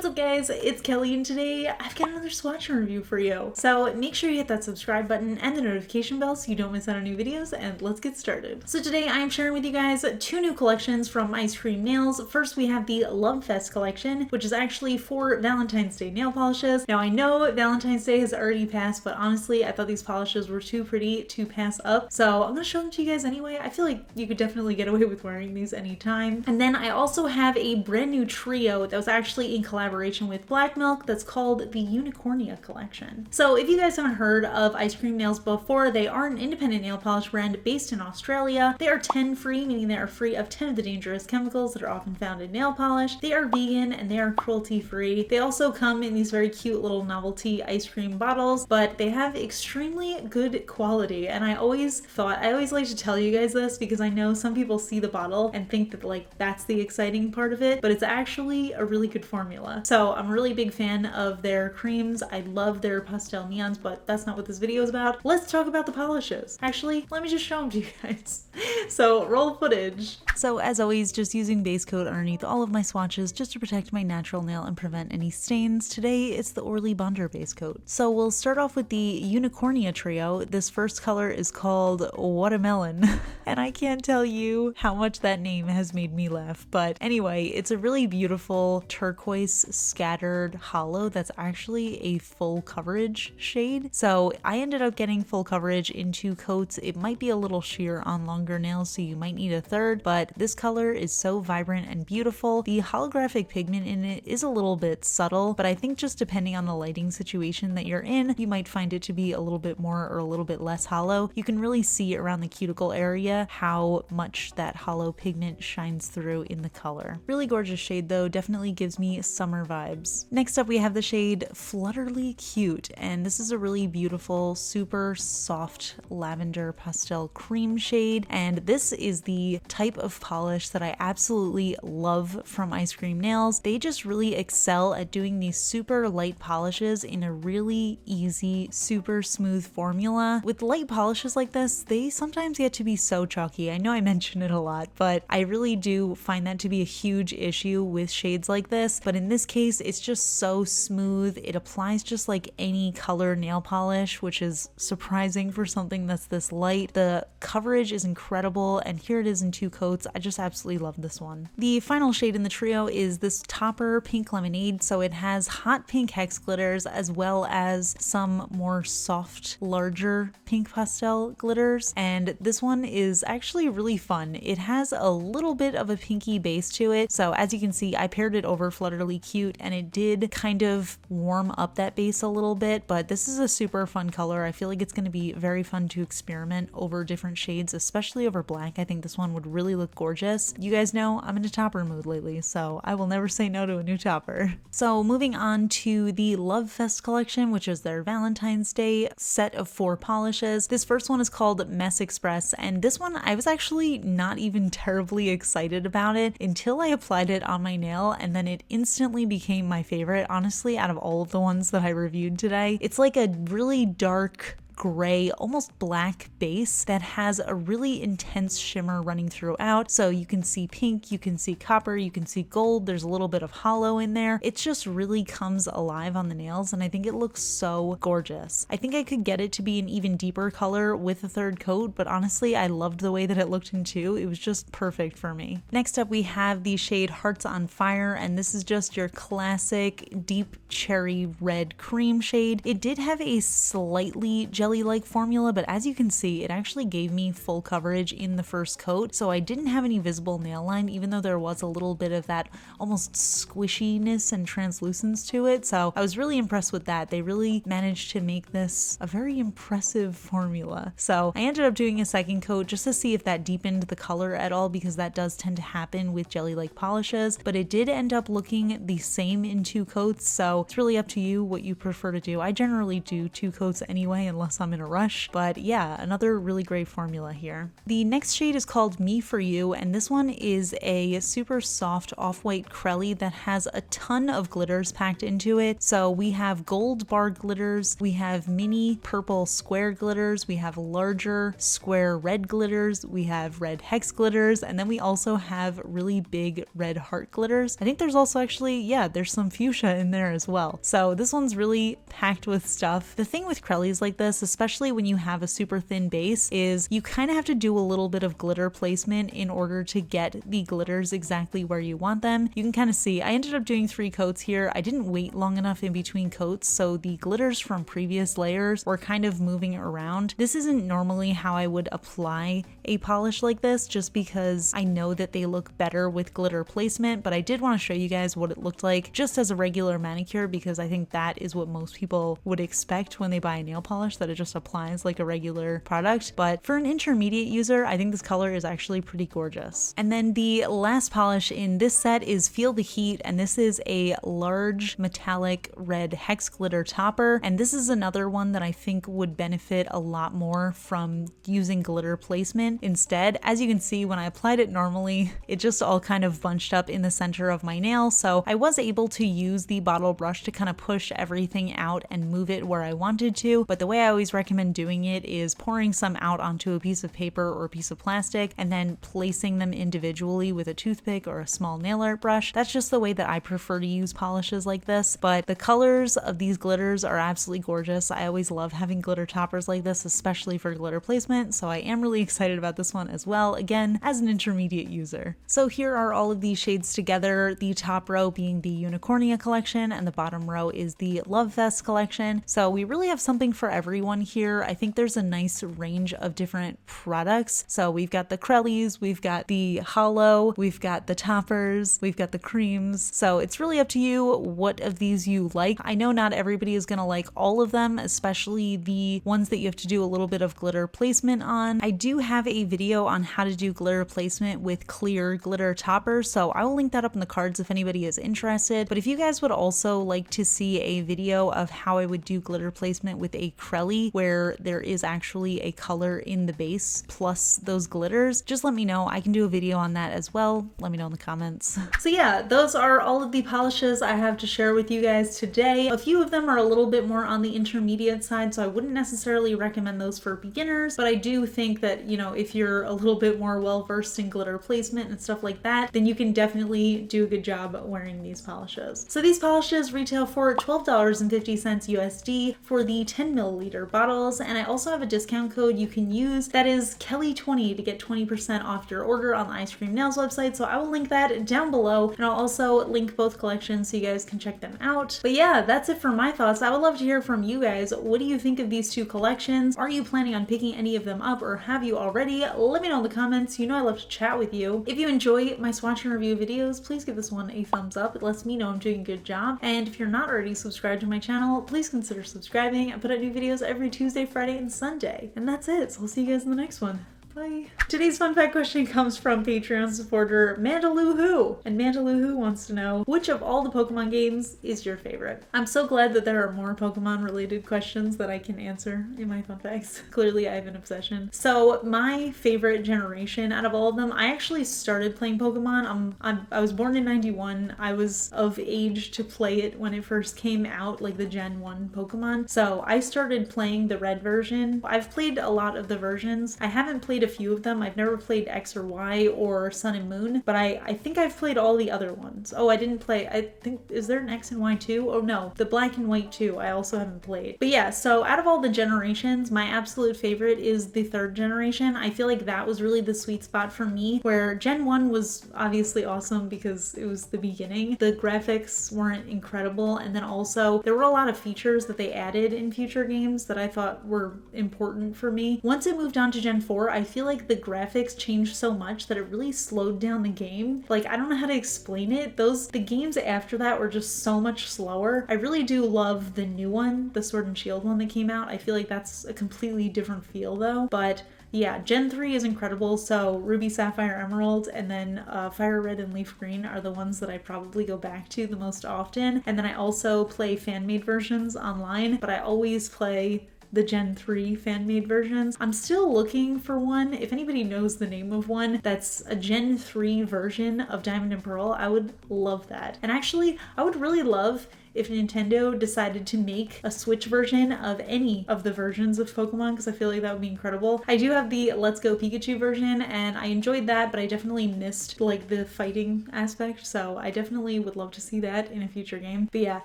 What's up guys, it's Kelly and today I've got another swatch review for you. So make sure you hit that subscribe button and the notification bell so you don't miss out on new videos, and let's get started. So today I am sharing with you guys two new collections from Ice Cream Nails. First we have the LoveFest Collection, which is actually for Valentine's Day nail polishes. Now I know Valentine's Day has already passed, but honestly I thought these polishes were too pretty to pass up. So I'm gonna show them to you guys anyway. I feel like you could definitely get away with wearing these anytime. And then I also have a brand new trio that was actually in collaboration with BlackMilk that's called the Unicornia Collection. So if you guys haven't heard of Ice Cream Nails before, they are an independent nail polish brand based in Australia. They are 10 free, meaning they are free of 10 of the dangerous chemicals that are often found in nail polish. They are vegan and they are cruelty free. They also come in these very cute little novelty ice cream bottles, but they have extremely good quality. And I always like to tell you guys this because I know some people see the bottle and think that like that's the exciting part of it, but it's actually a really good formula. So I'm a really big fan of their creams. I love their pastel neons, but that's not what this video is about. Let's talk about the polishes. Actually, let me just show them to you guys. So roll footage. So as always, just using base coat underneath all of my swatches just to protect my natural nail and prevent any stains. Today it's the Orly Bonder base coat. So we'll start off with the Unicornia Trio. This first color is called Watermelon. And I can't tell you how much that name has made me laugh. But anyway, it's a really beautiful turquoise scattered holo that's actually a full coverage shade. So I ended up getting full coverage in 2 coats. It might be a little sheer on longer nails, so you might need a third, but this color is so vibrant and beautiful. The holographic pigment in it is a little bit subtle, but I think just depending on the lighting situation that you're in, you might find it to be a little bit more or a little bit less hollow. You can really see around the cuticle area how much that hollow pigment shines through in the color. Really gorgeous shade though, definitely gives me summer vibes. Next up we have the shade Flutterly Cute, and this is a really beautiful, super soft lavender pastel cream shade, and this is the type of polish that I absolutely love from Ice Cream Nails. They just really excel at doing these super light polishes in a really easy, super smooth formula. With light polishes like this, they sometimes get to be so chalky. I know I mention it a lot, but I really do find that to be a huge issue with shades like this. But in this case, it's just so smooth. It applies just like any color nail polish, which is surprising for something that's this light. The coverage is incredible, and here it is in 2 coats. I just absolutely love this one. The final shade in the trio is this Topper Pink Lemonade. So it has hot pink hex glitters as well as some more soft, larger pink pastel glitters. And this one is actually really fun. It has a little bit of a pinky base to it. So as you can see, I paired it over Flutterly Cute and it did kind of warm up that base a little bit, but this is a super fun color. I feel like it's going to be very fun to experiment over different shades, especially over black. I think this one would really look gorgeous. You guys know I'm in a topper mood lately, so I will never say no to a new topper. So moving on to the LoveFest Collection, which is their Valentine's Day set of 4 polishes. This first one is called Mess Express, and this one I was actually not even terribly excited about it until I applied it on my nail, and then it instantly became my favorite, honestly, out of all of the ones that I reviewed today. It's like a really dark gray, almost black base that has a really intense shimmer running throughout. So you can see pink, you can see copper, you can see gold, there's a little bit of hollow in there. It just really comes alive on the nails, and I think it looks so gorgeous. I think I could get it to be an even deeper color with a 3rd coat, but honestly I loved the way that it looked in 2. It was just perfect for me. Next up we have the shade Hearts on Fire, and this is just your classic deep cherry red cream shade. It did have a slightly jelly-like formula, but as you can see, it actually gave me full coverage in the 1st coat, so I didn't have any visible nail line, even though there was a little bit of that almost squishiness and translucence to it. So I was really impressed with that. They really managed to make this a very impressive formula. So I ended up doing a 2nd coat just to see if that deepened the color at all, because that does tend to happen with jelly-like polishes, but it did end up looking the same in 2 coats, so it's really up to you what you prefer to do. I generally do 2 coats anyway, unless unless I'm in a rush. But yeah, another really great formula here. The next shade is called Me For You, and this one is a super soft off-white crelly that has a ton of glitters packed into it. So we have gold bar glitters, we have mini purple square glitters, we have larger square red glitters, we have red hex glitters, and then we also have really big red heart glitters. I think there's also actually, yeah, there's some fuchsia in there as well. So this one's really packed with stuff. The thing with crellies like this, especially when you have a super thin base, is you kind of have to do a little bit of glitter placement in order to get the glitters exactly where you want them. You can kind of see I ended up doing 3 coats here. I didn't wait long enough in between coats, so the glitters from previous layers were kind of moving around. This isn't normally how I would apply a polish like this, just because I know that they look better with glitter placement, but I did want to show you guys what it looked like just as a regular manicure, because I think that is what most people would expect when they buy a nail polish, that it just applies like a regular product. But for an intermediate user, I think this color is actually pretty gorgeous. And then the last polish in this set is Feel the Heat, and this is a large metallic red hex glitter topper, and this is another one that I think would benefit a lot more from using glitter placement instead. As you can see, when I applied it normally, it just all kind of bunched up in the center of my nail, so I was able to use the bottle brush to kind of push everything out and move it where I wanted to, but the way I always recommend doing it is pouring some out onto a piece of paper or a piece of plastic and then placing them individually with a toothpick or a small nail art brush. That's just the way that I prefer to use polishes like this, but the colors of these glitters are absolutely gorgeous. I always love having glitter toppers like this, especially for glitter placement, so I am really excited about this one as well, again, as an intermediate user. So here are all of these shades together, the top row being the Unicornia collection and the bottom row is the LoveFest collection. So we really have something for everyone here. I think there's a nice range of different products. So we've got the crellies, we've got the holo, we've got the toppers, we've got the creams. So it's really up to you what of these you like. I know not everybody is gonna like all of them, especially the ones that you have to do a little bit of glitter placement on. I do have a video on how to do glitter placement with clear glitter toppers, so I will link that up in the cards if anybody is interested. But if you guys would also like to see a video of how I would do glitter placement with a crelly where there is actually a color in the base plus those glitters, just let me know. I can do a video on that as well. Let me know in the comments. So yeah, those are all of the polishes I have to share with you guys today. A few of them are a little bit more on the intermediate side, so I wouldn't necessarily recommend those for beginners, but I do think that, you know, if you're a little bit more well versed in glitter placement and stuff like that, then you can definitely do a good job wearing these polishes. So these polishes retail for $12.50 USD for the 10 milliliter bottles, and I also have a discount code you can use that is KELLI20 to get 20% off your order on the Ice Cream Nails website, so I will link that down below, and I'll also link both collections so you guys can check them out. But yeah, that's it for my thoughts. I would love to hear from you guys. What do you think of these two collections? Are you planning on picking any of them up, or have you already? Let me know in the comments. You know I love to chat with you. If you enjoy my swatch and review videos, please give this one a thumbs up. It lets me know I'm doing a good job. And if you're not already subscribed to my channel, please consider subscribing. I put out new videos every Tuesday, Friday, and Sunday. And that's it. So I'll see you guys in the next one. Bye. Today's fun fact question comes from Patreon supporter Mandaloo, and Mandaloo wants to know, which of all the Pokemon games is your favorite? I'm so glad that there are more Pokemon related questions that I can answer in my fun facts. Clearly I have an obsession. So my favorite generation out of all of them, I actually started playing Pokemon. I was born in 91. I was of age to play it when it first came out, like the Gen 1 Pokemon. So I started playing the red version. I've played a lot of the versions. I haven't played a few of them. I've never played X or Y or Sun and Moon, but I think I've played all the other ones. Oh, I didn't play, I think, is there an X and Y too? Oh no, the Black and White too, I also haven't played. But yeah, so out of all the generations, my absolute favorite is the third generation. I feel like that was really the sweet spot for me, where Gen 1 was obviously awesome because it was the beginning. The graphics weren't incredible, and then also there were a lot of features that they added in future games that I thought were important for me. Once it moved on to Gen 4, I feel like the graphics changed so much that it really slowed down the game. Like, I don't know how to explain it. The games after that were just so much slower. I really do love the new one, the Sword and Shield one that came out. I feel like that's a completely different feel though. But yeah, Gen 3 is incredible. So Ruby, Sapphire, Emerald, and then Fire Red and Leaf Green are the ones that I probably go back to the most often. And then I also play fan-made versions online, but I always play the Gen 3 fan-made versions. I'm still looking for one. If anybody knows the name of one that's a Gen 3 version of Diamond and Pearl, I would love that. And actually, I would really love if Nintendo decided to make a Switch version of any of the versions of Pokemon, because I feel like that would be incredible. I do have the Let's Go Pikachu version, and I enjoyed that, but I definitely missed like the fighting aspect, so I definitely would love to see that in a future game. But yeah,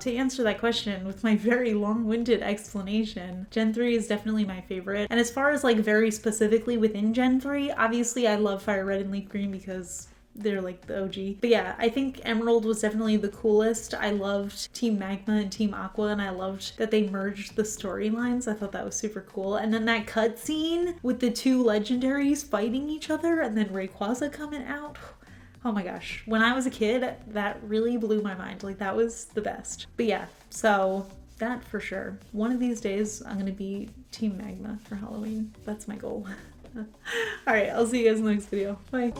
to answer that question with my very long-winded explanation, Gen 3 is definitely my favorite. And as far as like very specifically within Gen 3, obviously I love Fire Red and Leaf Green because they're like the OG. But yeah, I think Emerald was definitely the coolest. I loved Team Magma and Team Aqua, and I loved that they merged the storylines. I thought that was super cool. And then that cutscene with the two legendaries fighting each other and then Rayquaza coming out. Oh my gosh. When I was a kid, that really blew my mind. Like, that was the best. But yeah, so that for sure. One of these days, I'm gonna be Team Magma for Halloween. That's my goal. All right, I'll see you guys in the next video. Bye.